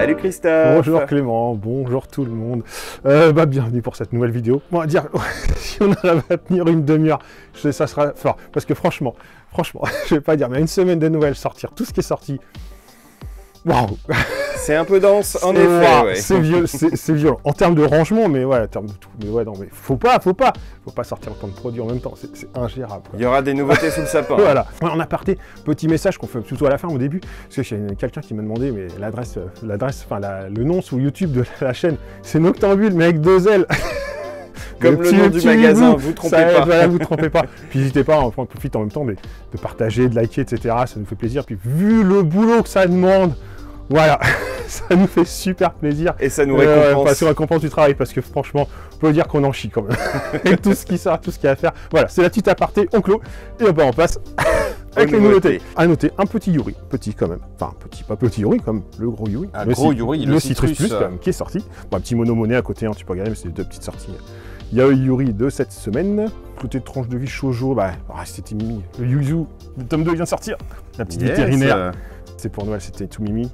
Salut Christophe. Bonjour Clément, bonjour tout le monde. Bienvenue pour cette nouvelle vidéo. On va dire, si on arrive à tenir une demi-heure, ça sera fort. Parce que franchement, je vais pas dire, mais une semaine de nouvelles, sortir tout ce qui est sorti. Waouh! C'est un peu dense, en effet. Ouais. C'est violent. En termes de rangement, mais ouais, en termes de tout. Mais ouais, non, mais faut pas sortir autant de produits en même temps. C'est ingérable. Quoi. Il y aura des nouveautés sous le sapin. Voilà. En aparté, petit message qu'on fait plutôt à la fin, au début, parce qu'il y a quelqu'un qui m'a demandé, mais l'adresse, enfin le nom sous YouTube de la chaîne, c'est Noctambule, mais avec 2 L. Comme le nom du magasin, vous trompez pas. Voilà, vous trompez pas. Puis n'hésitez pas, on profite en même temps de partager, de liker, etc. Ça nous fait plaisir. Puis vu le boulot que ça demande, voilà, ça nous fait super plaisir. Et ça nous récompense. Ça nous récompense du travail, parce que franchement, on peut dire qu'on en chie quand même. Avec tout ce qui sort, tout ce qu'il y a à faire. Voilà, c'est la petite aparté, on clôt, et on passe avec les nouveautés. À noter, un petit Yuri, petit quand même. Enfin, petit, pas petit Yuri, comme le gros Yuri. Le gros Yuri, le Citrus Plus, quand même, qui est sorti. Bon, un petit mono-monnaie à côté, hein, tu peux regarder, mais c'est 2 petites sorties. Il y a eu Yuri de cette semaine. Côté de tranche de vie shoujo, c'était Mimi. Le Yuzu, le tome 2 vient de sortir. La petite vétérinaire. C'est pour Noël, c'était tout Mimi.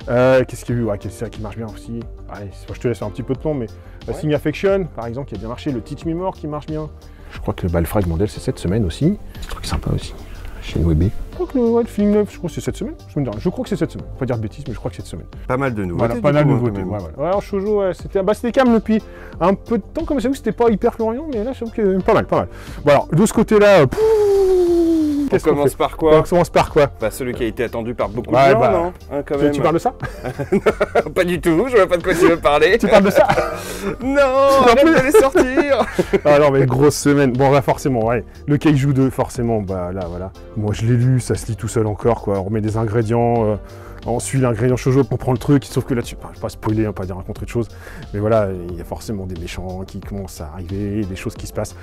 Qu'est-ce qu'il y a eu? Quelle série qui marche bien aussi? Allez, je te laisse un petit peu de temps, mais Sing Affection, par exemple, qui a bien marché. Le Teach Me More qui marche bien. Je crois que le Balfrag Mandel, c'est cette semaine aussi. Truc sympa aussi. Chez Noébé. Je crois que le film neuf, je crois que c'est cette semaine. Je crois que c'est cette semaine. Faut pas dire de bêtises, mais je crois que c'est cette semaine. Pas mal de nouveautés. Voilà, pas mal de nouveautés. Alors, shoujo, c'était calme depuis un peu de temps. Comme j'avoue que c'était pas hyper florian, mais là, j'avoue que pas mal. Bon, alors, de ce côté-là, on commence par quoi? On commence par quoi? Celui qui a été attendu par beaucoup de gens, non quand même. Tu parles de ça? Pas du tout, je vois pas de quoi tu veux parler. Tu parles de ça? Non, arrête de les sortir. Ah non, mais grosse semaine. Bon, là, forcément, ouais. Le Kaiju 2, forcément, là, voilà. Moi, je l'ai lu, ça se lit tout seul encore, quoi. On remet des ingrédients, on suit l'ingrédient shoujo, on prend le truc, sauf que là-dessus, je vais pas spoiler, pas dire raconter de choses, mais voilà, il y a forcément des méchants qui commencent à arriver, des choses qui se passent.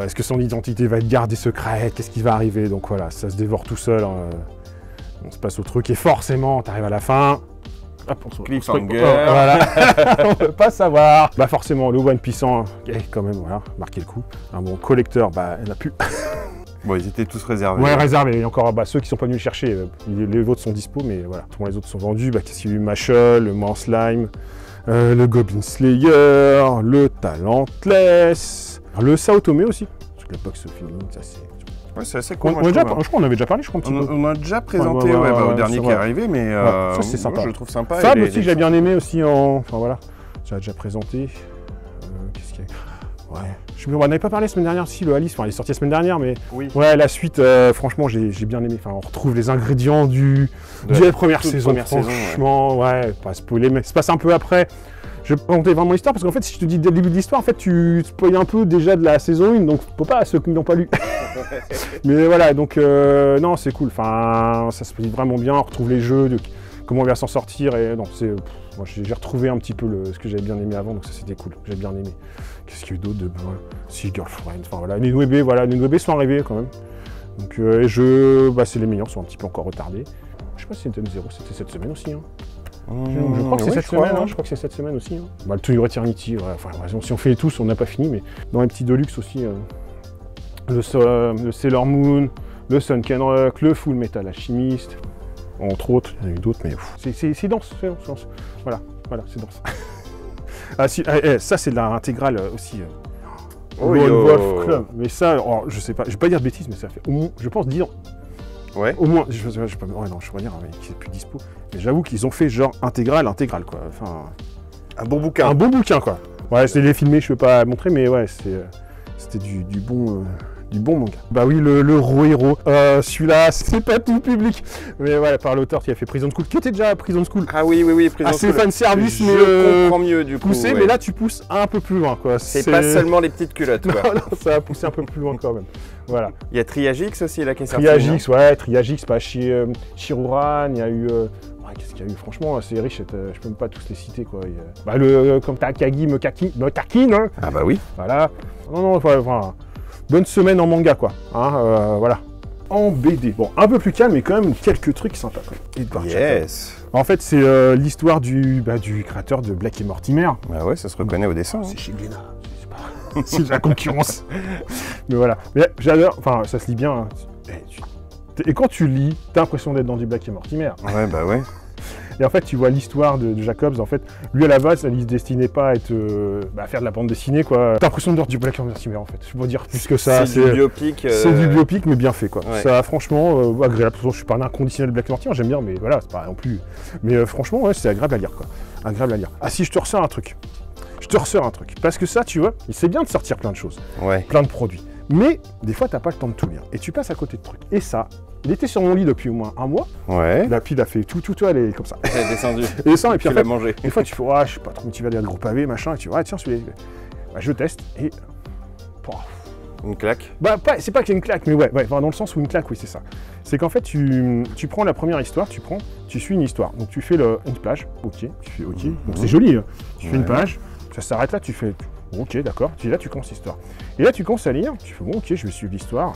Est-ce que son identité va être gardée secrète? Qu'est-ce qui va arriver? Donc voilà, ça se dévore tout seul. On se passe au truc, et forcément, t'arrives à la fin. Cliffhanger. Voilà, on peut pas savoir. Forcément, le One Piece, quand même, voilà, marqué le coup. Un bon collecteur, il n'y en a plus. Bon, ils étaient tous réservés. Ouais, réservés. Il y a encore ceux qui sont pas venus le chercher. Les vôtres sont dispo, mais voilà. Tous les autres sont vendus. Qu'est-ce qu'il y a eu? Machel, le Man Slime, le Goblin Slayer, le Talentless, le Saotome aussi. Parce que la box féminine, ça c'est... Ouais, c'est assez cool. Je crois qu'on avait déjà parlé, je crois, un petit peu. On a déjà présenté au dernier qui est arrivé, mais ça c'est sympa. Moi, je le trouve sympa. Fab aussi, j'ai bien aimé aussi. Enfin voilà, j'ai déjà présenté. Qu'est-ce qu'il y a? Ouais. On n'avait pas parlé la semaine dernière, si le Alice, il est sorti la semaine dernière, mais oui. Ouais, la suite, franchement, j'ai bien aimé. Enfin, on retrouve les ingrédients de la première saison. Franchement, ouais, pas spoiler, mais ça se passe un peu après. Je vais pas raconter vraiment l'histoire, parce qu'en fait, si je te dis dès le début de l'histoire, en fait, tu spoil un peu déjà de la saison 1, donc faut pas à ceux qui n'ont pas lu. Mais voilà, donc, non, c'est cool. Enfin, ça se passe vraiment bien, on retrouve les jeux, comment on va s'en sortir, et non, c'est... Moi, j'ai retrouvé un petit peu ce que j'avais bien aimé avant, donc ça c'était cool, j'ai bien aimé. Qu'est-ce qu'il y a eu d'autre de Si, Girlfriend, enfin voilà, les Noébé sont arrivés quand même. Donc, c'est les meilleurs, sont un petit peu encore retardés. Je sais pas si c'était Zero, c'était cette semaine aussi. Je crois que c'est cette semaine, je crois que c'est cette semaine aussi. Le To Your Eternity, enfin, si on fait tous, on n'a pas fini, mais dans les petits deluxe aussi, le Sailor Moon, le Sunken Rock, le Full Metal Alchemist. Entre autres, il y en a eu d'autres, mais c'est dense, Voilà, c'est dense. Ça c'est de l'intégrale aussi. Wolf Club. Mais ça, je sais pas, je vais pas dire de bêtises, mais ça fait au moins, je pense, 10 ans. Ouais. Au moins, je vais pas dire, mais qui est plus dispo. Mais j'avoue qu'ils ont fait genre intégral, quoi. Enfin, un bon bouquin. Un bon bouquin, quoi. Ouais, je l'ai filmé, je peux pas montrer, mais ouais, c'était du bon... Du bon manga. Oui, le Rohiro. Celui-là, c'est pas tout public. Mais voilà, par l'auteur qui a fait Prison School, qui était déjà Prison School. Ah oui, Prison School. Assez fan service, mais je comprends mieux du coup. Poussé, mais là tu pousses un peu plus loin, quoi. C'est pas seulement les petites culottes, quoi. Non, ça va pousser un peu plus loin quand même. Voilà. Il y a Triagix aussi là qui est sorti. Triagix, Shiruran, il y a eu. Qu'est-ce qu'il y a eu? Franchement, c'est riche, je peux même pas tous les citer, quoi. Comme Takagi Motaki, hein. Ah bah oui. Voilà. Non, voilà. Bonne semaine en manga, quoi. Voilà. En BD. Bon, un peu plus calme, mais quand même quelques trucs sympas. Yes. En fait, c'est l'histoire du créateur de Black et Mortimer. Bah ouais, ça se reconnaît au dessin. C'est chez Glénat. C'est de la concurrence. Mais voilà. Mais j'adore. Enfin, ça se lit bien. Et quand tu lis, t'as l'impression d'être dans du Black et Mortimer. Ouais, bah ouais. Et en fait, tu vois l'histoire de Jacobs. En fait, lui à la base, il se destinait pas à être, à faire de la bande dessinée, quoi. T'as l'impression de voir du Black Mirror, en fait. Je peux pas dire plus que ça. C'est du biopic. C'est du biopic, mais bien fait, quoi. Ouais. Ça, franchement, agréable. Je suis pas un inconditionnel de Black Mirror, j'aime bien, mais voilà, c'est pas non plus. Mais franchement, ouais, c'est agréable à lire, quoi. Agréable à lire. Ah si, je te ressors un truc. Parce que ça, tu vois, c'est bien de sortir plein de choses, plein de produits. Mais des fois, t'as pas le temps de tout lire. Et tu passes à côté de trucs. Et ça, il était sur mon lit depuis au moins un mois. Ouais. La pile a fait tout, elle est comme ça. Elle est descendue. Et ça, et puis tu l'as mangé. Des fois, tu fais, je suis pas trop motivé à lire le gros pavé, machin. Et tu vois, tiens, celui-là. Bah, je teste et. Une claque. Bah, c'est pas qu'il y a une claque, mais ouais, dans le sens où une claque, oui, c'est ça. C'est qu'en fait, tu prends la première histoire, tu suis une histoire. Donc, tu fais une page, ok, tu fais ok. Donc, c'est joli. Hein. Tu fais une page, ça s'arrête là, tu fais. Ok, d'accord. Là, tu commences l'histoire. Et là, tu commences à lire. Tu fais bon, ok, je vais suivre l'histoire.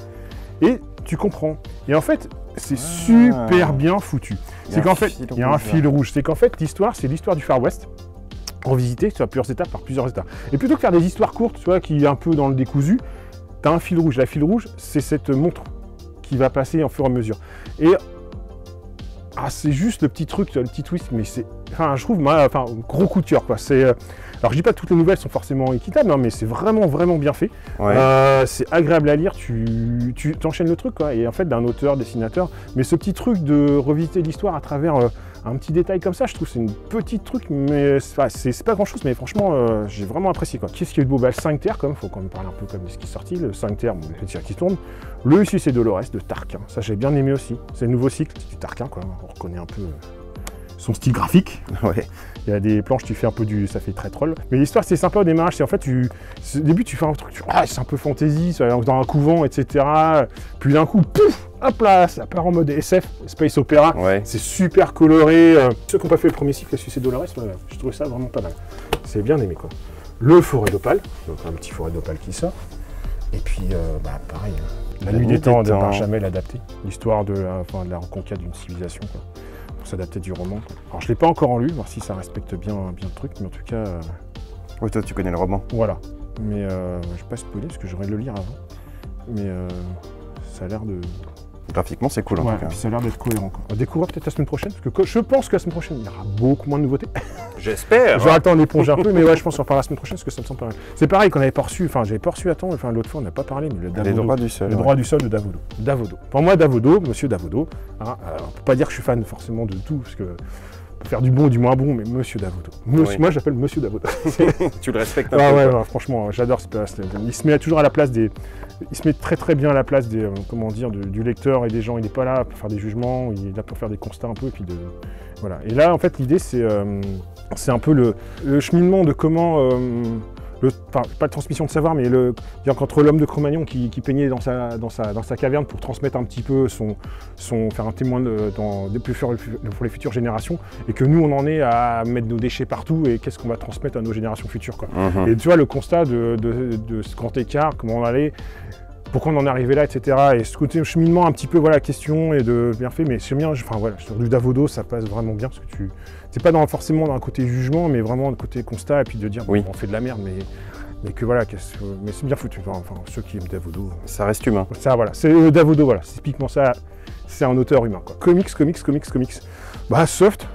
Et tu comprends. Et en fait, c'est super bien foutu. C'est qu'en fait, il y a un fil rouge. C'est qu'en fait, l'histoire, c'est l'histoire du Far West. Revisité sur plusieurs étapes par plusieurs étapes. Et plutôt que faire des histoires courtes, tu vois, qui est un peu dans le décousu, t'as un fil rouge. La fil rouge, c'est cette montre qui va passer en fur et à mesure. Et c'est juste le petit truc, le petit twist, mais c'est, je trouve, gros coup de cœur, quoi. Alors je dis pas que toutes les nouvelles sont forcément équitables, hein, mais c'est vraiment bien fait. Ouais. C'est agréable à lire, tu enchaînes le truc, quoi. Et en fait, d'un auteur, dessinateur, mais ce petit truc de revisiter l'histoire à travers un petit détail comme ça, je trouve que c'est une petite truc, mais c'est pas grand chose, mais franchement, j'ai vraiment apprécié, quoi. Qu'est-ce qu'il y a eu de beau? Bah, le 5 Terre, quand même, faut quand même parler un peu comme de ce qui est sorti. Le 5 Terre, bon, le petit qui tourne. Le Ici c'est Dolores de Tarquin, ça j'ai bien aimé aussi. C'est le nouveau cycle du Tarquin, quoi. On reconnaît un peu son style graphique. Ouais. Il y a des planches, tu fais un peu ça fait très troll. Mais l'histoire, c'est sympa au démarrage. C'est en fait, au début, tu fais un truc, c'est un peu fantasy, dans un couvent, etc. Puis d'un coup, pouf, hop là, ça part en mode SF, Space Opera. Ouais. C'est super coloré. Ceux qui n'ont pas fait le premier cycle, la Suisse Dolores, je trouvais ça vraiment pas mal. C'est bien aimé, quoi. Le Forêt d'Opale, donc un petit Forêt d'Opale qui sort. Et puis, pareil, La Nuit des Temps de Benjamin adapté. L'histoire de la reconquête d'une civilisation, quoi. S'adapter du roman. Alors je l'ai pas encore en lu, voir si ça respecte bien le truc, mais en tout cas... Oui, toi tu connais le roman. Voilà. Mais je vais pas spoiler parce que j'aurais le lire avant. Mais ça a l'air de... Graphiquement c'est cool en tout cas. Et puis ça a l'air d'être cohérent, quoi. On va découvrir peut-être la semaine prochaine, parce que je pense que la semaine prochaine il y aura beaucoup moins de nouveautés. J'espère. J'aurai le temps d'éponger un peu, mais ouais, je pense qu'on parlera la semaine prochaine parce que ça me semble pas mal. C'est pareil qu'on avait pas reçu, j'avais pas reçu à temps, l'autre fois on n'a pas parlé, mais le Davodo. Les droits du sol. Le droit du sol de Davodo. Davodo. Pour moi, Davodo, monsieur Davodo, on peut pas dire que je suis fan forcément de tout, parce que peut faire du bon ou du moins bon, mais monsieur Davodo. Moi j'appelle monsieur Davodo. Tu le respectes un peu. Ouais, franchement, j'adore ce place. Il se met toujours à la place des. Il se met très bien à la place des, du lecteur et des gens. Il n'est pas là pour faire des jugements, il est là pour faire des constats un peu et puis voilà. Et là, en fait, l'idée c'est un peu le cheminement de comment pas de transmission de savoir, mais entre l'homme de Cro-Magnon qui peignait dans sa caverne pour transmettre un petit peu faire un témoin pour les futures générations, et que nous on en est à mettre nos déchets partout, et qu'est-ce qu'on va transmettre à nos générations futures, quoi. Et tu vois le constat de ce grand écart, comment on allait, pourquoi on en est arrivé là, etc. Et ce côté cheminement un petit peu, question et de bien fait, mais c'est bien, sur du Davodo ça passe vraiment bien, parce que c'est pas forcément dans un côté jugement, mais vraiment le côté constat, et puis de dire on fait de la merde, mais que voilà, mais c'est bien foutu. Ceux qui aiment Davodo, ça reste humain. Ça voilà, c'est Davodo, voilà, c'est typiquement ça, c'est un auteur humain, quoi. Comics. Bah soft,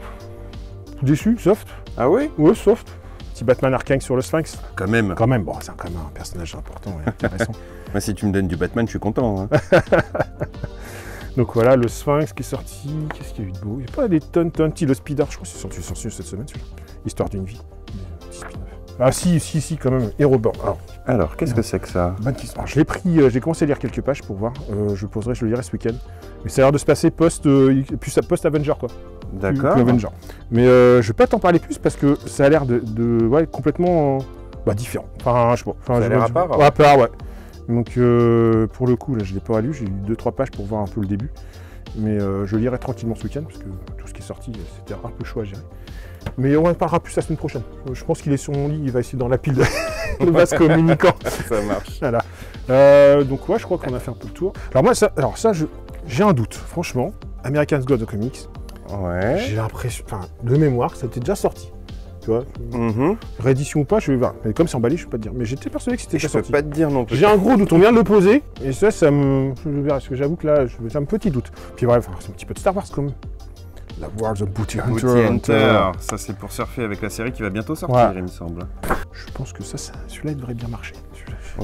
déçu, soft. Ah oui? Ouais, soft. Petit Batman Arkham sur le Sphinx. Quand même, bon, c'est quand même un personnage important et intéressant. Moi, si tu me donnes du Batman, je suis content. Hein. Donc voilà, le Sphinx qui est sorti. Qu'est-ce qu'il y a eu de beau? Il n'y a pas des tonnes. Le Spider, je crois que c'est sorti cette semaine, celui-là. Histoire d'une vie. Petit spin-off. Ah si, quand même. Héroborn. Alors, qu'est-ce que c'est que ça? Bonne question. Je l'ai pris, j'ai commencé à lire quelques pages pour voir. Je le lirai ce week-end. Mais ça a l'air de se passer post-Avenger, quoi. D'accord. Avenger. Mais je vais pas t'en parler plus parce que ça a l'air de complètement différent. Je sais pas. Ça a l'air à part. À part, ouais. Donc pour le coup, là, je l'ai pas lu. J'ai eu 2-3 pages pour voir un peu le début. Mais je lirai tranquillement ce week-end parce que tout ce qui est sorti, c'était un peu chaud à gérer. Mais on en parlera plus la semaine prochaine. Je pense qu'il est sur mon lit, il va essayer dans la pile de vase communicant. Ça marche. Voilà. Donc ouais, je crois qu'on a fait un peu le tour. Alors ça, j'ai un doute, franchement. American's God of Comics. Ouais. J'ai l'impression, de mémoire, ça était déjà sorti. Tu vois, réédition ou pas, je vais voir. Mais comme c'est emballé, je peux pas te dire. Mais j'étais persuadé que c'était déjà sorti. Je peux pas te dire non plus. J'ai un gros doute, on vient de le poser. Et ça me. Je verrai, parce que j'avoue que là, j'ai un petit doute. Puis bref, c'est un petit peu de Star Wars quand même. La World of Bounty Hunter. Bounty Hunter. Ça, c'est pour surfer avec la série qui va bientôt sortir, il me semble. Je pense que celui-là, il devrait bien marcher.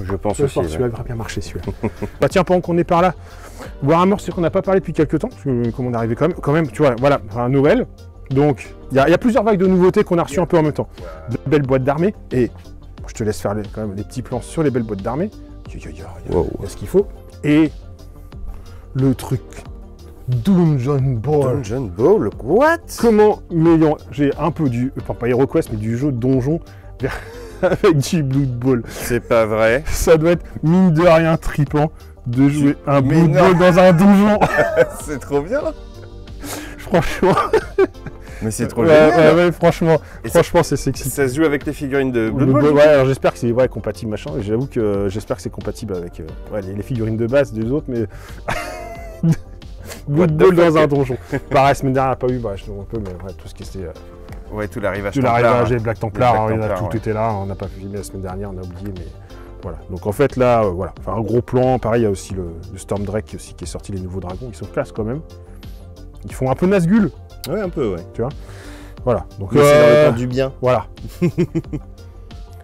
Je pense aussi. Celui-là devrait bien marcher, celui-là. Bah tiens, pendant qu'on est par là, Warhammer, c'est qu'on n'a pas parlé depuis quelques temps, parce que comme on est arrivé quand même, tu vois, voilà, un Noël. Donc, il y a plusieurs vagues de nouveautés qu'on a reçues un peu en même temps. De belles boîtes d'armée, et je te laisse faire quand même les petits plans sur les belles boîtes d'armée. Il y a ce qu'il faut. Et le truc Dungeon Ball. Dungeon Ball, what? Comment j'ai un peu enfin pas HeroQuest, mais du jeu de donjon avec du Blood Bowl. C'est pas vrai. Ça doit être mine de rien trippant de jouer un Blood Bowl dans un donjon. C'est trop bien. Franchement. Mais c'est trop génial. Ouais, franchement, c'est sexy. Ça se joue avec les figurines de Blood Bowl. Ouais, alors j'espère que c'est compatible machin. J'avoue que j'espère que c'est compatible avec les figurines de base des autres, mais Blood Bowl dans un donjon. Pareil, la semaine dernière, on n'a pas eu, un peu, mais tout ce qui était. Ouais, tout l'arrivage Templar. Tout l'arrivage Black Templar, tout était là. On n'a pas filmé la semaine dernière, on a oublié, mais voilà. Donc en fait là, voilà, un gros plan. Pareil, il y a aussi le Storm Drake aussi qui est sorti, les nouveaux dragons. Ils sont classe quand même. Ils font un peu Nazgûl. Ouais, un peu, ouais. Tu vois. Voilà. Donc c'est dans le temps du bien. Voilà.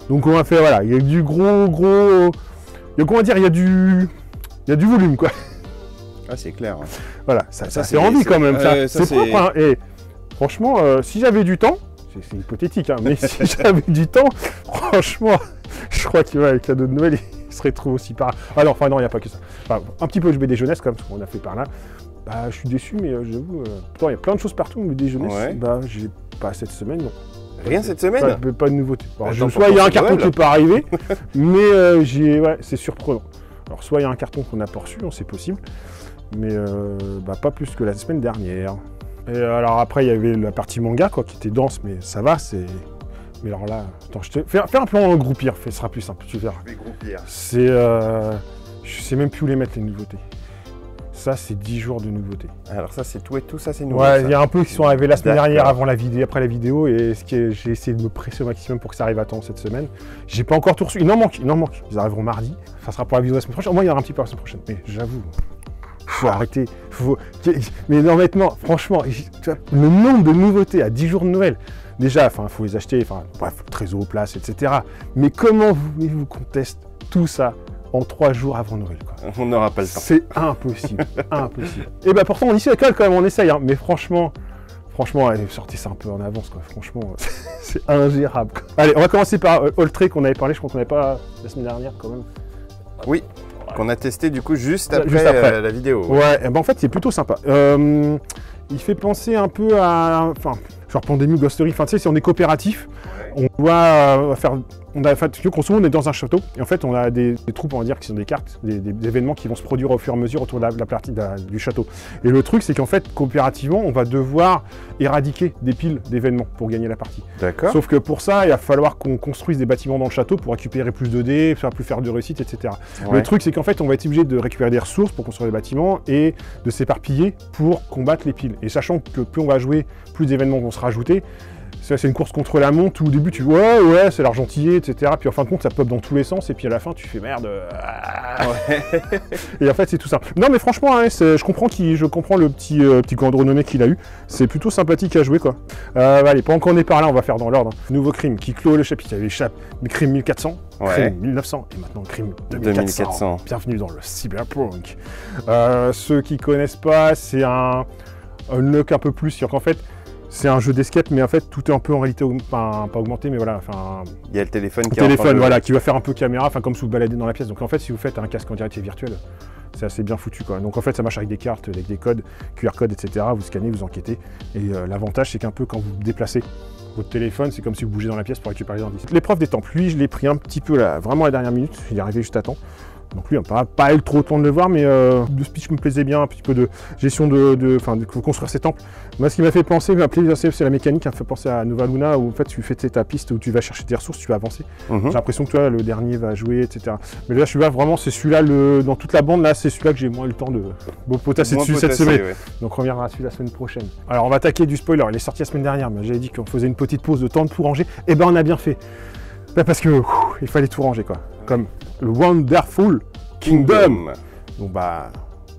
Donc on va faire, voilà, il y a du gros. Comment dire, il y a du volume, quoi. Ah, c'est clair. Ouais. Voilà, ça c'est envie quand même. C'est propre, hein. Et franchement, si j'avais du temps, c'est hypothétique, hein, mais si j'avais du temps, franchement, je crois qu'avec cadeau de Noël, il serait trop aussi par. Alors, enfin non, il n'y a pas que ça. Enfin, un petit peu de BD jeunesse, comme ce qu'on a fait par là. Bah, je suis déçu, mais j'avoue, pourtant il y a plein de choses partout, mais des jeunesse, j'ai pas cette semaine, non. Rien cette semaine? Pas de nouveauté. Soit il y a un carton qui n'est pas arrivé, mais c'est surprenant. Alors, soit il y a un carton qu'on n'a pas reçu, c'est possible, mais pas plus que la semaine dernière. Et alors après, il y avait la partie manga, quoi, qui était dense, mais ça va, c'est... Mais alors là, attends, fais un plan groupir, ce sera plus simple, tu verras. Je vais groupir. C'est... je sais même plus où les mettre, les nouveautés. Ça, c'est 10 jours de nouveautés. Alors ça, c'est tout ça, c'est nouveau. Ouais, il y a un peu qui sont arrivés la semaine dernière, après la vidéo, et j'ai essayé de me presser au maximum pour que ça arrive à temps cette semaine. J'ai pas encore tout reçu, il en manque. Ils arriveront mardi. Ça sera pour la vidéo la semaine prochaine. Au moins, il y aura un petit peu la semaine prochaine. Mais j'avoue, faut arrêter. Mais honnêtement, franchement, le nombre de nouveautés à 10 jours de Noël, déjà, il faut les acheter, bref, trésor, place, etc. Mais comment voulez-vous qu'on teste tout ça en 3 jours avant Noël, quoi? On n'aura pas le temps. C'est impossible, impossible. Et bah pourtant on y colle quand même, on essaye, hein. Mais franchement, allez, sortez ça un peu en avance, quoi. Franchement, c'est ingérable, quoi. Allez, on va commencer par Oltré qu'on avait parlé, je crois qu'on n'avait pas la semaine dernière quand même. Oui, qu'on a testé du coup juste après. La vidéo. Ouais, en fait c'est plutôt sympa. Il fait penser un peu à, genre Pandémie, Ghostery, tu sais, si on est coopératif, on doit faire... grosso modo, on est dans un château, et en fait, on a des troupes, on va dire, qui sont des cartes, des événements qui vont se produire au fur et à mesure autour de la partie du château. Et le truc, c'est qu'en fait, coopérativement, on va devoir éradiquer des piles d'événements pour gagner la partie. D'accord. Sauf que pour ça, il va falloir qu'on construise des bâtiments dans le château pour récupérer plus de dés, plus faire de réussite, etc. Ouais. Le truc, c'est qu'en fait, on va être obligé de récupérer des ressources pour construire des bâtiments et de s'éparpiller pour combattre les piles. Et sachant que plus on va jouer, plus d'événements vont se rajouter. C'est une course contre la montre où au début tu ouais, c'est l'argentier, etc. Puis en fin de compte, ça pop dans tous les sens et puis à la fin, tu fais merde. Ouais. Et en fait, c'est tout ça. Non, mais franchement, hein, je comprends le petit coin de renommée qu'il a eu. C'est plutôt sympathique à jouer, quoi. Allez, pendant qu'on est par là, on va faire dans l'ordre. Nouveau crime qui clôt le chapitre. Il y avait crime 1400, crime 1900 et maintenant crime 2400. Bienvenue dans le cyberpunk. Ceux qui connaissent pas, c'est un unlock un peu plus. C'est-à-dire qu'en fait, c'est un jeu d'escape, mais en fait, tout est un peu en réalité, pas augmenté, mais voilà. Il y a le téléphone qui va faire un peu caméra, comme si vous baladez dans la pièce. Donc en fait, si vous faites un casque en réalité virtuelle, c'est assez bien foutu, quoi. Donc en fait, ça marche avec des cartes, avec des codes, QR codes, etc. Vous scannez, vous enquêtez. Et l'avantage, c'est qu'un peu quand vous déplacez votre téléphone, c'est comme si vous bougez dans la pièce pour récupérer les indices. L'épreuve des temples, lui, je l'ai pris un petit peu là, vraiment à la dernière minute. Il est arrivé juste à temps. Donc lui, on n'a pas eu trop le temps de le voir, mais le speech me plaisait bien, un petit peu de gestion de construire ses temples. Moi, ce qui m'a fait penser, c'est la mécanique, hein, fait penser à Nova Luna, où en fait, tu fais ta piste, où tu vas chercher tes ressources, tu vas avancer. J'ai l'impression que toi, le dernier va jouer, etc. Mais là, celui-là, vraiment, c'est celui-là, dans toute la bande, là, c'est celui-là que j'ai moins eu le temps de potasser dessus cette semaine. Ouais. Donc on reviendra dessus la semaine prochaine. Alors, on va attaquer du spoiler. Il est sorti la semaine dernière, mais j'avais dit qu'on faisait une petite pause de temps pour ranger. Et ben, on a bien fait. Parce que il fallait tout ranger, quoi. Comme le Wonderful Kingdom. Donc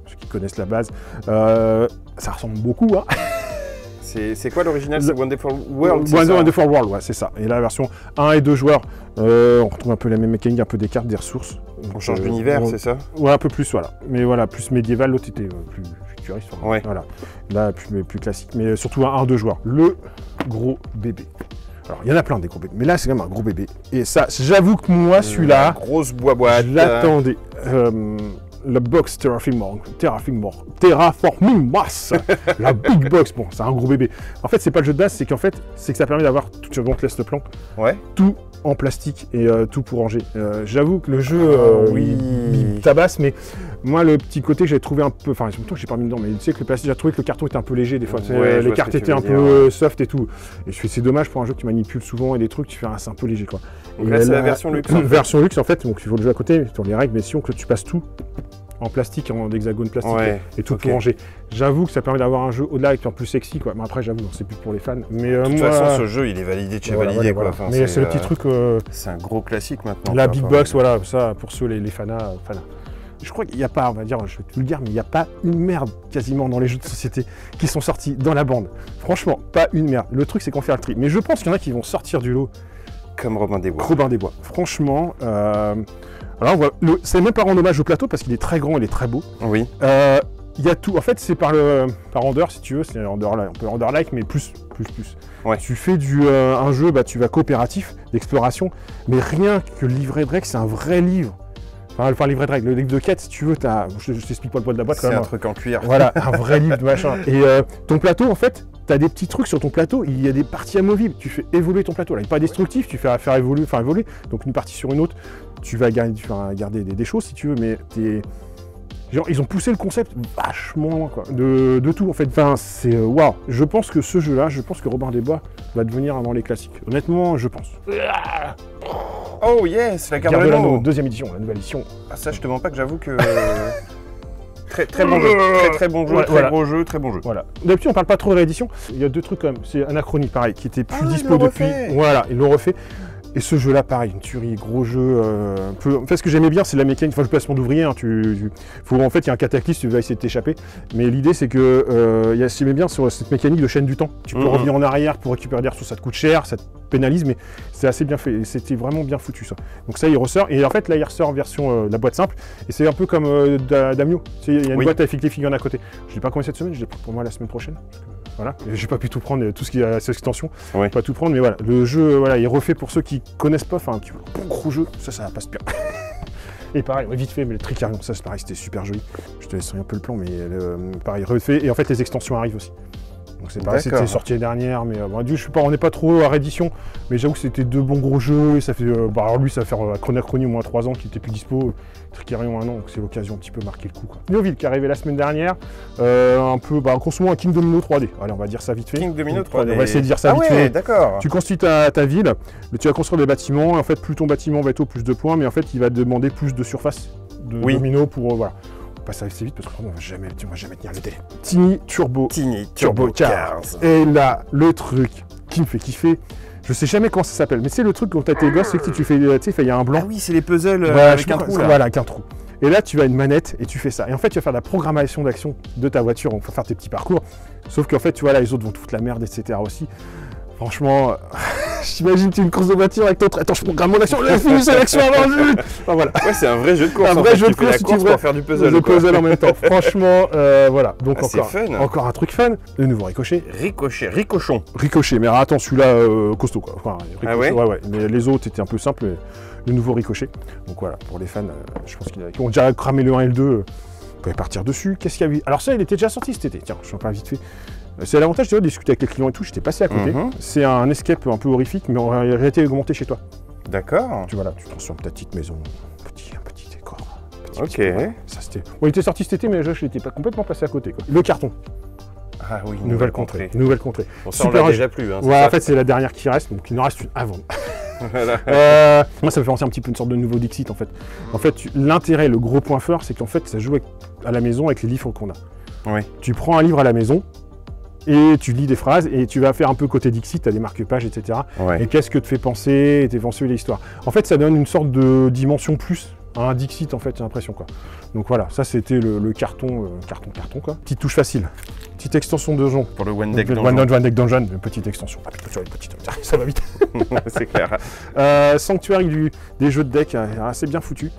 ceux qui connaissent la base, ça ressemble beaucoup, hein. C'est quoi l'original? C'est Wonderful World? Wonderful World, ouais, c'est ça. Et là, la version 1 et 2 joueurs, on retrouve un peu la même mécanique, un peu des cartes, des ressources. On change d'univers, c'est ça? Ouais, un peu plus, voilà. Mais voilà, plus médiéval, l'autre était plus futuriste. Ouais. Voilà. Là, plus classique. Mais surtout un 2 joueurs. Le gros bébé. Alors, il y en a plein des gros bébés, mais là, c'est quand même un gros bébé. Et ça, j'avoue que moi, celui-là, grosse boîte. je l'attendais. La box Terraforming Mars. La big box, bon, c'est un gros bébé. En fait, c'est pas le jeu de base, c'est qu'en fait, c'est que ça permet d'avoir, on te laisse le plan, tout en plastique et tout pour ranger. J'avoue que le jeu, il tabasse, mais moi, le petit côté que j'ai trouvé un peu, enfin, en même temps, j'ai pas mis dedans, mais tu sais que le plastique, j'ai trouvé que le carton était un peu léger des fois. Les cartes étaient un peu soft et tout. Et je fais, c'est dommage pour un jeu que tu manipules souvent et des trucs, tu fais, c'est un peu léger, quoi. Donc là, c'est la version luxe. Version luxe, en fait, donc il faut le jouer à côté, sur les règles, mais si on que tu passes tout en plastique, en hexagone plastique et tout pour ranger. J'avoue que ça permet d'avoir un jeu au-delà avec un plus sexy, quoi. Mais après, j'avoue, c'est plus pour les fans. Mais de toute façon, ce jeu, il est validé de chez validé, quoi. Enfin, mais c'est le petit truc. C'est un gros classique maintenant. La big box, voilà, ça pour ceux les fanas. Je crois qu'il n'y a pas, on va dire, je vais te le dire, mais il n'y a pas une merde quasiment dans les jeux de société qui sont sortis dans la bande. Franchement, pas une merde. Le truc, c'est qu'on fait le tri. Mais je pense qu'il y en a qui vont sortir du lot. Comme Robin des Bois. Robin des Bois. Franchement. Alors, voilà, c'est même pas rendre hommage au plateau parce qu'il est très grand, il est très beau. Oui. Il y a tout. En fait, c'est par render, si tu veux. C'est un peu render-like, mais plus. Ouais. Tu fais un jeu, tu vas coopératif, d'exploration, mais rien que le livret de règles, c'est un vrai livre. Enfin, livret de règles, le livre de quête, si tu veux, je t'explique pas le poids de la boîte quand même. C'est un truc en cuir. Voilà, un vrai livre de machin. Et ton plateau, en fait, tu as des petits trucs sur ton plateau, il y a des parties amovibles, tu fais évoluer ton plateau. Là, il n'est pas destructif, tu fais faire évoluer, donc une partie sur une autre, tu vas garder des choses si tu veux, mais genre, ils ont poussé le concept vachement loin, quoi, de tout en fait. Enfin, c'est waouh. Je pense que ce jeu-là, que Robin des Bois va devenir avant les classiques. Honnêtement, je pense. Oh yes, la Garde de l'Anneau, deuxième édition, la nouvelle édition. Ah ça, je te mens pas que j'avoue que très bon jeu, très bon jeu, gros jeu, très bon jeu. Voilà. D'habitude, on parle pas trop de réédition. Il y a deux trucs quand même. C'est Anachronie, pareil, qui était plus dispo depuis. Voilà, ils l'ont refait. Et ce jeu-là, pareil, une tuerie, gros jeu. En fait, ce que j'aimais bien, c'est la mécanique. Enfin, le placement d'ouvrier. En fait, il y a un cataclysme, tu vas essayer de t'échapper. Mais l'idée, c'est que j'aimais bien sur cette mécanique de chaîne du temps. Tu peux revenir en arrière pour récupérer des ressources. Ça te coûte cher, ça te pénalise, mais c'est assez bien fait. C'était vraiment bien foutu, ça. Donc ça, il ressort. Et en fait, là, il ressort en version la boîte simple. Et c'est un peu comme Damio. Il y a une boîte avec les figurines à côté. Je l'ai pas commencé cette semaine, je l'ai pris pour moi la semaine prochaine. Voilà, j'ai pas pu tout prendre, tout ce qui a cette extension, pas tout prendre, mais voilà, le jeu, voilà, il est refait pour ceux qui connaissent pas, enfin, qui veulent un bon gros jeu, ça passe bien. Et pareil, vite fait, mais le Tricarion, ça c'est pareil, c'était super joli. Je te laisserai un peu le plan, mais pareil, refait, et en fait les extensions arrivent aussi. Donc c'est pareil, c'était sorti l'année dernière, mais on n'est pas trop à réédition, mais j'avoue que c'était deux bons gros jeux, et ça fait, alors lui ça va faire Chronicronie au moins 3 ans qu'il était plus dispo, Tricarion 1 an, donc c'est l'occasion un petit peu marquer le coup, quoi. Neoville qui est arrivé la semaine dernière, un peu, grosso modo un King Domino 3D, allez on va dire ça vite fait. King Domino 3D. On va essayer de dire ça vite fait. D'accord. Tu construis ta ville, tu vas construire des bâtiments, et en fait plus ton bâtiment va être haut, plus de points, mais en fait il va demander plus de surface de domino pour, voilà. On passe assez vite parce qu'on va jamais tenir le délai. Tiny Turbo Cars. Et là, le truc qui me fait kiffer, je sais jamais comment ça s'appelle, mais c'est le truc quand t'as tes gosses, c'est que tu fais, il y a un blanc. Ah oui, c'est les puzzles avec un trou là. Voilà, avec un trou. Et là, tu as une manette et tu fais ça. Et en fait, tu vas faire la programmation d'action de ta voiture, donc faut faire tes petits parcours. Sauf qu'en fait, tu vois, là, les autres vont te foutre la merde, etc. aussi. Franchement, j'imagine que tu as une course de voiture avec ton trait. Attends, je programme mon action, j'ai fini cette action avant vite. Enfin, voilà. Ouais, c'est un vrai jeu de course. Un vrai jeu de course, tu fais la course pour faire du puzzle. Le puzzle en même temps. Franchement, voilà. Donc encore un truc fun. Le nouveau Ricochet. Ricochet. Mais alors, attends, celui-là, costaud quoi. Enfin, ah ouais. Ouais. Mais les autres étaient un peu simples. Mais le nouveau Ricochet. Donc voilà, pour les fans, je pense qu'ils ont déjà cramé le 1 et le 2. Vous pouvez partir dessus. Qu'est-ce qu'il y a eu? Alors ça, il était déjà sorti cet été. Tiens, je suis un peu vite fait. C'est l'avantage de discuter avec les clients et tout, j'étais passé à côté. C'est un escape un peu horrifique, mais en réalité augmenté chez toi. D'accord. Tu transformes ta petite maison, un petit décor. Ok. Ça, c'était... il était sorti cet été, mais je n'étais pas complètement passé à côté, quoi. Le carton. Ah oui, nouvelle contrée. Bon, ça, on l'a déjà plus. Hein, en fait, c'est la dernière qui reste, donc il en reste une à vendre. Moi, ça me fait penser un petit peu une sorte de nouveau Dixit, en fait. En fait, l'intérêt, le gros point fort, c'est qu'en fait, ça joue à la maison avec les livres qu'on a. Oui. Tu prends un livre à la maison, et tu lis des phrases, et tu vas faire un peu côté Dixit, tu as des marque-pages, etc. Ouais. Et qu'est-ce que te fait penser l'histoire. En fait, ça donne une sorte de dimension plus un Dixit en fait, j'ai l'impression quoi. Donc voilà, ça c'était le carton quoi. Petite touche facile, petite extension de donjon. Pour le One Deck Donjon. One Deck Donjon, une petite extension. Ah putain, tu vois, une petite, ça va vite. C'est clair. Sanctuary des jeux de deck, assez bien foutu.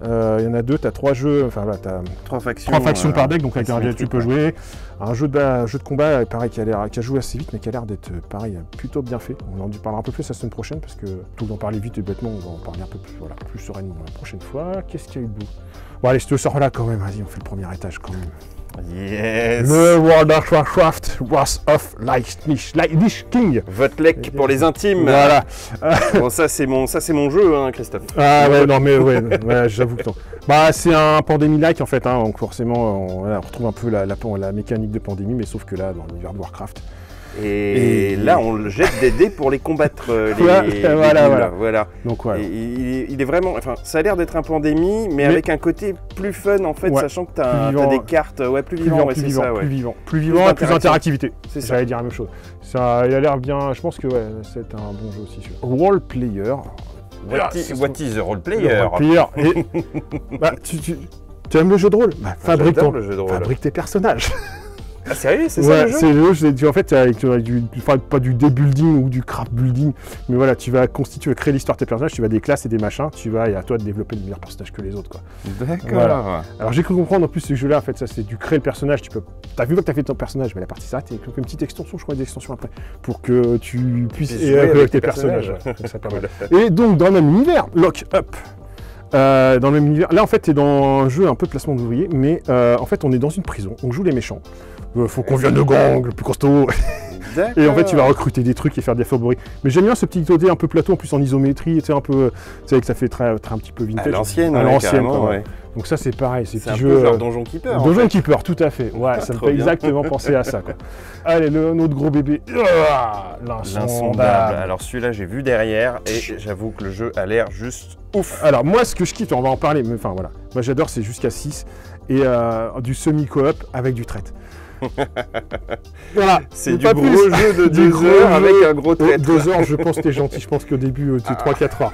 Il y en a 2, tu as 3 jeux, enfin là, tu as 3 factions par deck, donc avec un tu peux jouer. Un jeu de combat, pareil, qui a joué assez vite, mais qui a l'air d'être, pareil, plutôt bien fait. On en parlera un peu plus la semaine prochaine, parce que tout d'en parler vite et bêtement, on va en parler un peu plus, voilà, plus sereinement la prochaine fois. Qu'est-ce qu'il y a eu de beau? Bon allez, je te sors là quand même, vas-y, on fait le premier étage quand même. Yes. Le World of Warcraft Wrath of Lich King. Votre deck pour les intimes. Voilà. Bon, ça c'est mon jeu, hein, Christophe. Ah ouais, non mais ouais j'avoue que non. Bah c'est un pandémie-like en fait, hein, donc forcément on retrouve un peu la mécanique de pandémie, mais sauf que là dans l'univers de Warcraft. Et là, on jette des dés pour les combattre, voilà. Donc, voilà. Il est vraiment... Enfin, ça a l'air d'être un pandémie, mais avec un côté plus fun, en fait, sachant que tu as des cartes plus vivantes. Plus vivant et plus interactivité. J'allais dire la même chose. Ça, il a l'air bien... Je pense que c'est un bon jeu aussi. Role player. What is the role player? Bah, tu aimes le jeu de rôle? Bah, fabrique tes personnages. Ah sérieux, c'est ça le jeu? C'est le jeu, en fait, avec pas du deck-building ou du craft building, mais voilà, tu vas créer l'histoire de tes personnages, tu vas des classes et des machins, et à toi de développer de meilleurs personnages que les autres, quoi. D'accord. Voilà. Alors j'ai cru comprendre en plus ce jeu-là, en fait, ça c'est du créer le personnage, t'as vu que t'as fait ton personnage, mais la partie s'arrête, et une petite extension, je crois, des extensions après, pour que tu puisses jouer avec tes personnages. Ça pas mal. Et donc dans le même univers, Lock Up. Dans le même univers. Là, en fait, t'es dans un jeu un peu de placement d'ouvriers, mais en fait, on est dans une prison, on joue les méchants. Faut qu'on vienne de gang, le plus costaud. Et en fait, tu vas recruter des trucs et faire des favoris. Mais j'aime bien ce petit côté un peu plateau, en plus en isométrie, c'est un peu, c'est vrai que ça fait très un petit peu vintage. À l'ancienne, ouais. Donc ça, c'est pareil, c'est un peu genre Donjon Keeper. Donjon Keeper, tout à fait. Ouais, ça me fait exactement penser à ça, quoi. Allez, notre gros bébé, l'insondable. Alors celui-là, j'ai vu derrière et j'avoue que le jeu a l'air juste ouf. Alors moi, ce que je kiffe, on va en parler, mais enfin voilà. Moi, j'adore, c'est jusqu'à 6 et du semi-coop avec du trait. Voilà, c'est du gros jeu de 2 heures avec un gros trait. 2 heures, je pense que t'es gentil, je pense qu'au début, c'est 3-4 heures.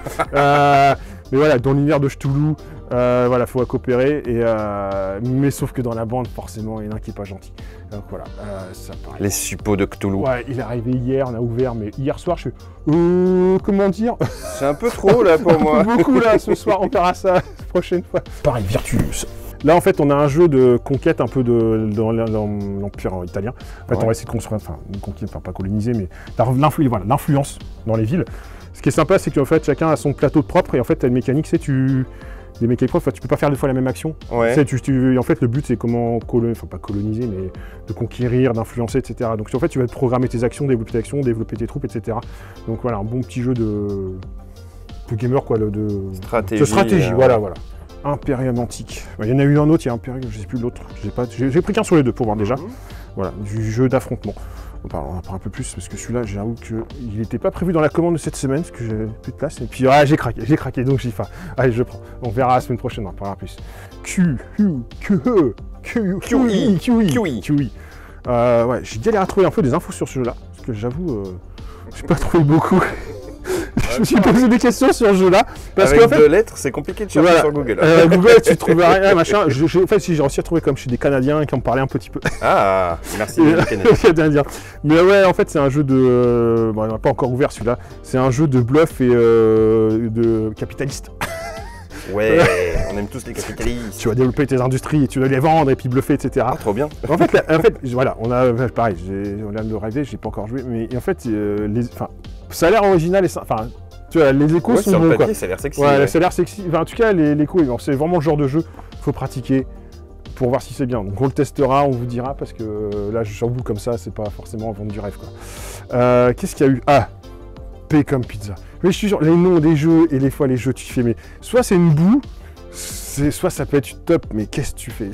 Mais voilà, dans l'univers de Cthulhu, voilà, faut coopérer, mais sauf que dans la bande, forcément, il y en a un qui est pas gentil. Donc voilà, ça paraît. Les suppôts de Cthulhu. Ouais, il est arrivé hier, on a ouvert, mais hier soir, je suis... comment dire? C'est un peu trop, là, pour moi. Beaucoup, là, ce soir, on verra ça la prochaine fois. Pareil, Virtus. Là, en fait, on a un jeu de conquête un peu dans l'Empire italien. En fait, on va essayer de construire, pas coloniser, mais l'influence dans les villes. Ce qui est sympa, c'est qu'en fait, chacun a son plateau propre et en fait, tu as une mécanique, des mécaniques propres, tu peux pas faire 2 fois la même action. Ouais. En fait, le but, c'est comment pas coloniser, mais de conquérir, d'influencer, etc. Donc, en fait, tu vas programmer tes actions, développer tes troupes, etc. Donc, voilà, un bon petit jeu de gamer, quoi, de stratégie, voilà. Imperium Antique. Il y en a eu un autre, il y a Imperium, je ne sais plus l'autre. J'ai pris qu'un sur les 2 pour voir déjà. Voilà, du jeu d'affrontement. On en parlera un peu plus parce que celui-là, j'avoue qu'il n'était pas prévu dans la commande de cette semaine parce que j'avais plus de place. Et puis j'ai craqué, donc j'y fais. Allez, je prends. On verra la semaine prochaine, on en parlera plus. QI. Ouais, j'ai galéré à trouver un peu des infos sur ce jeu-là parce que j'avoue, j'ai pas trouvé beaucoup. Je me suis posé des questions sur ce jeu-là. Parce avec 2 lettres, c'est compliqué de chercher sur Google. Google, tu trouves rien, machin. En fait, si j'ai réussi à trouver comme chez des Canadiens qui en parlaient un petit peu. Ah, merci les Canadiens. Mais ouais, en fait, c'est un jeu de... Bon, on n'a pas encore ouvert celui-là. C'est un jeu de bluff et de capitaliste. Ouais, on aime tous les capitalistes. Tu vas développer tes industries et tu vas les vendre et puis bluffer, etc. Ah, trop bien. En fait, voilà, pareil, on a le rêver, j'ai pas encore joué, mais en fait, ça a l'air original et enfin, tu vois, les échos sont bons, quoi. Ça a l'air sexy. Ouais, ça a l'air sexy. Enfin, en tout cas, les échos, c'est vraiment le genre de jeu, faut pratiquer pour voir si c'est bien. Donc on le testera, on vous dira, parce que là, j'avoue comme ça, c'est pas forcément vendre du rêve, quoi. Qu'est-ce qu'il y a eu? Ah, P comme pizza. Mais je suis sûr, les noms des jeux et les fois les jeux, tu fais, mais soit c'est une boue, soit ça peut être top, mais qu'est-ce que tu fais?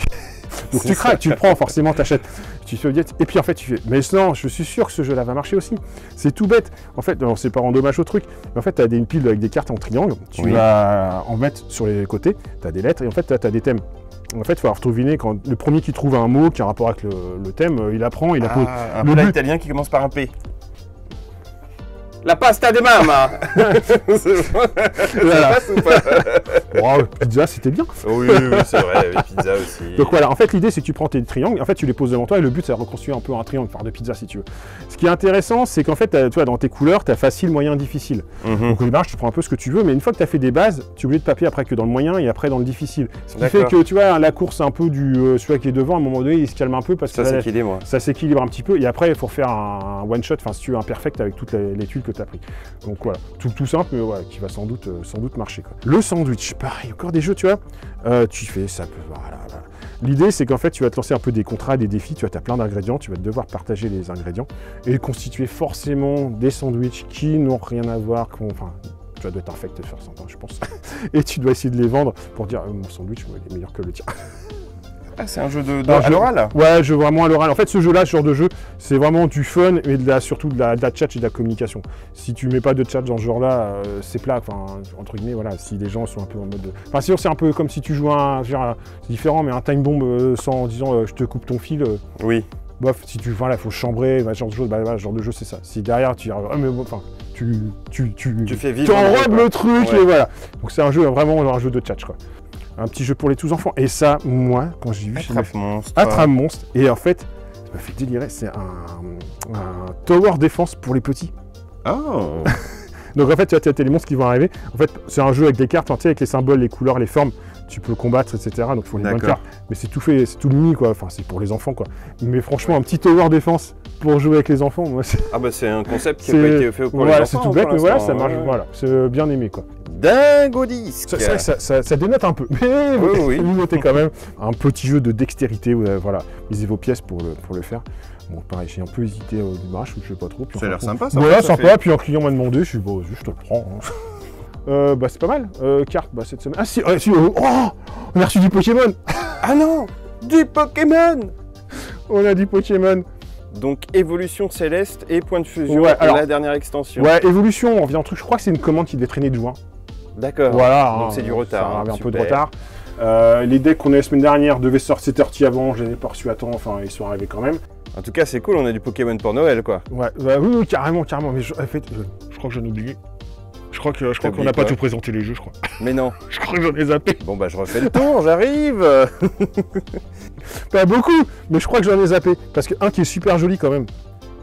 Donc tu craques, tu le prends, forcément, t'achètes. Tu fais et puis en fait, tu fais, mais non, je suis sûr que ce jeu-là va marcher aussi. C'est tout bête. En fait, c'est pas rendre hommage au truc, mais en fait, tu as une pile avec des cartes en triangle. Tu vas en mettre sur les côtés, tu as des lettres et en fait, tu as des thèmes. En fait, il faut avoir trouvé quand le premier qui trouve un mot qui a un rapport avec le thème, il apprend, il appose. Un plat italien qui commence par un P. La pasta de mamma. Voilà. Ça passe ou pas? Oh, pizza, c'était bien. Oui, c'est vrai, les pizzas aussi. Donc voilà, en fait, l'idée, c'est que tu prends tes triangles, en fait, tu les poses devant toi, et le but, c'est de reconstruire un peu un triangle, par de pizza, si tu veux. Ce qui est intéressant, c'est qu'en fait, tu vois, dans tes couleurs, tu as facile, moyen, difficile. Donc au départ, tu prends un peu ce que tu veux, mais une fois que tu as fait des bases, tu oublies de papier après que dans le moyen et après dans le difficile. Ce qui fait que, tu vois, la course un peu du celui qui est devant, à un moment donné, il se calme un peu parce que ça s'équilibre un petit peu, et après, il faut faire un one-shot, enfin, si tu veux, un perfect avec toutes les tuiles que tu as pris. Donc voilà, tout simple, mais voilà, qui va sans doute marcher, quoi. Le sandwich, pareil, encore des jeux, tu vois, tu fais ça, voilà. L'idée, c'est qu'en fait, tu vas te lancer un peu des contrats, des défis, tu as plein d'ingrédients, tu vas devoir partager les ingrédients et constituer forcément des sandwichs qui n'ont rien à voir, enfin, tu dois être infect de faire ça, je pense, et tu dois essayer de les vendre pour dire mon sandwich, il est meilleur que le tien. Ah, c'est un jeu à l'oral? Ouais, jeu vraiment à l'oral. En fait, ce jeu-là, ce genre de jeu, c'est vraiment du fun et surtout de la chat et de la communication. Si tu mets pas de chat dans ce genre-là, c'est plat. Enfin, entre guillemets, voilà, si les gens sont un peu en mode... Enfin, sinon, c'est un peu comme si tu jouais c'est différent, mais un time bomb en disant je te coupe ton fil. Oui. Bof, si tu... Voilà, il faut chambrer, ce genre de choses, voilà, ce genre de jeu, c'est ça. Si derrière, tu... mais bon, enfin... Tu fais vivre. T'enrobes le truc, ouais. Et voilà. Donc c'est un jeu, vraiment un jeu de chat, quoi. Un petit jeu pour les tous enfants. Et ça, moi, quand j'ai vu... Attrape monstre. Et en fait, ça m'a fait délirer. C'est un tower defense pour les petits. Oh. Donc en fait, tu as les monstres qui vont arriver. En fait, c'est un jeu avec des cartes, tu sais, avec les symboles, les couleurs, les formes. Tu peux combattre, etc. Donc il faut les bonnes cartes. Mais c'est tout fait, c'est tout mini, quoi. Enfin, c'est pour les enfants, quoi. Mais franchement, un petit tower defense pour jouer avec les enfants, moi, c'est... Ah bah c'est un concept qui n'a pas été fait pour les enfants. C'est tout bête, mais voilà, ça marche. Voilà, c'est bien aimé, quoi. Dingo disque. C'est vrai que ça dénote un peu, mais oui. Vous notez quand même un petit jeu de dextérité, voilà, misez vos pièces pour le faire. Bon, pareil, j'ai un peu hésité au démarrage, je sais pas trop. Puis ça a l'air sympa, ça. Voilà, sympa, puis un client m'a demandé, je suis bon, je te le prends. Bah c'est pas mal, carte, bah cette semaine... Ah si, oh, on a reçu du Pokémon. Ah non, du Pokémon. On a du Pokémon. Donc évolution céleste et point de fusion, alors, la dernière extension. Ouais, évolution, on revient en truc, je crois que c'est une commande qui devait traîner de juin. D'accord, voilà, donc c'est du retard. Ça avait un peu de retard. Les decks qu'on a la semaine dernière devaient sortir sortis avant, je les ai pas reçus à temps, enfin ils sont arrivés quand même. En tout cas c'est cool, on a du Pokémon pour Noël, quoi. Ouais, oui, carrément, mais en fait, je crois que j'en ai oublié. Je crois qu'on n'a pas tout présenté les jeux, je crois. Mais non. Je crois que j'en ai zappé. Bon bah je refais le tour, j'arrive. Pas beaucoup, mais je crois que j'en ai zappé. Parce que un qui est super joli quand même,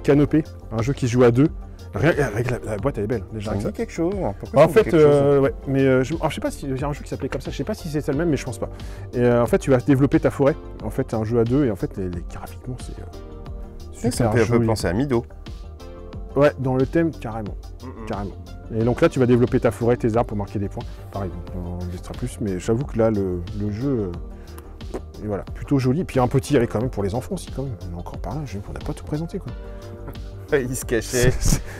Canopée, un jeu qui se joue à deux. Avec la boîte, elle est belle. Déjà, ça me dit quelque chose. Pourquoi en fait, ouais, mais je sais pas si il y a un jeu qui s'appelait comme ça. Je sais pas si c'est ça le même, mais je pense pas. Et en fait, tu vas développer ta forêt. En fait, c'est un jeu à deux et en fait, les graphiquement, c'est super joli. Ça me fait un peu penser à Mido. Ouais, dans le thème, carrément. Carrément. Et donc là, tu vas développer ta forêt, tes arbres pour marquer des points. Pareil, on enregistrera plus, mais j'avoue que là, le jeu, et voilà, plutôt joli. Et puis un petit avec quand même pour les enfants aussi, quand même. On est encore par là, on n'a pas tout présenté, quoi. Il se cachait.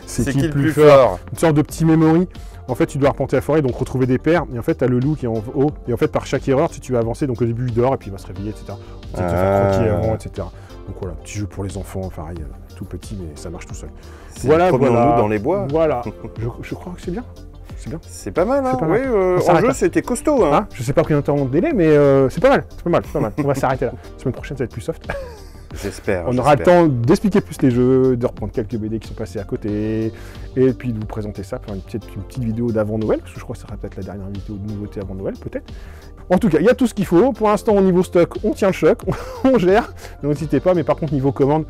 C'est qui le plus fort? Une sorte de petit memory. En fait, tu dois arpenter la forêt, donc retrouver des paires. Et en fait, tu as le loup qui est en haut. Et en fait, par chaque erreur, tu vas avancer. Donc au début, il dort et puis il va se réveiller, etc. Tu vas te faire croquer avant, etc. Donc voilà, petit jeu pour les enfants, pareil, tout petit, mais ça marche tout seul. Voilà, voilà. Dans les bois. Voilà. Je crois que c'est bien. C'est bien. C'est pas mal, hein. Oui, en jeu, c'était costaud. Hein. Je sais pas combien de temps de délai, mais c'est pas mal. C'est pas mal. On va s'arrêter là. La semaine prochaine, ça va être plus soft. J'espère. On aura le temps d'expliquer plus les jeux, de reprendre quelques BD qui sont passés à côté, et puis de vous présenter ça, faire une petite vidéo d'avant Noël, parce que je crois que ça sera peut-être la dernière vidéo de nouveauté avant Noël, peut-être. En tout cas, il y a tout ce qu'il faut. Pour l'instant, au niveau stock, on tient le choc, on gère. N'hésitez pas, mais par contre, niveau commande,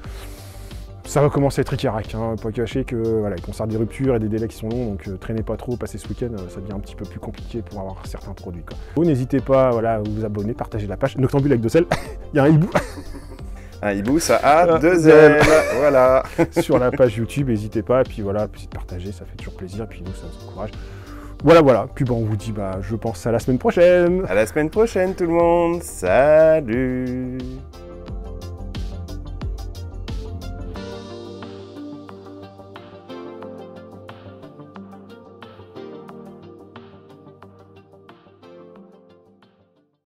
ça va commencer à être ric-rac, hein. Pas cacher que voilà, il concerne des ruptures et des délais qui sont longs, donc traînez pas trop, passez ce week-end, ça devient un petit peu plus compliqué pour avoir certains produits, quoi. N'hésitez pas, voilà, à vous abonner, partager la page. Noctambule avec 2 L, il y a un hibou. Un hibou, ça a 2 ailes, voilà. Sur la page YouTube, n'hésitez pas, et puis voilà, puis de partager, ça fait toujours plaisir, et puis nous, ça nous encourage. Voilà. Puis bon, on vous dit, je pense à la semaine prochaine. À la semaine prochaine, tout le monde. Salut.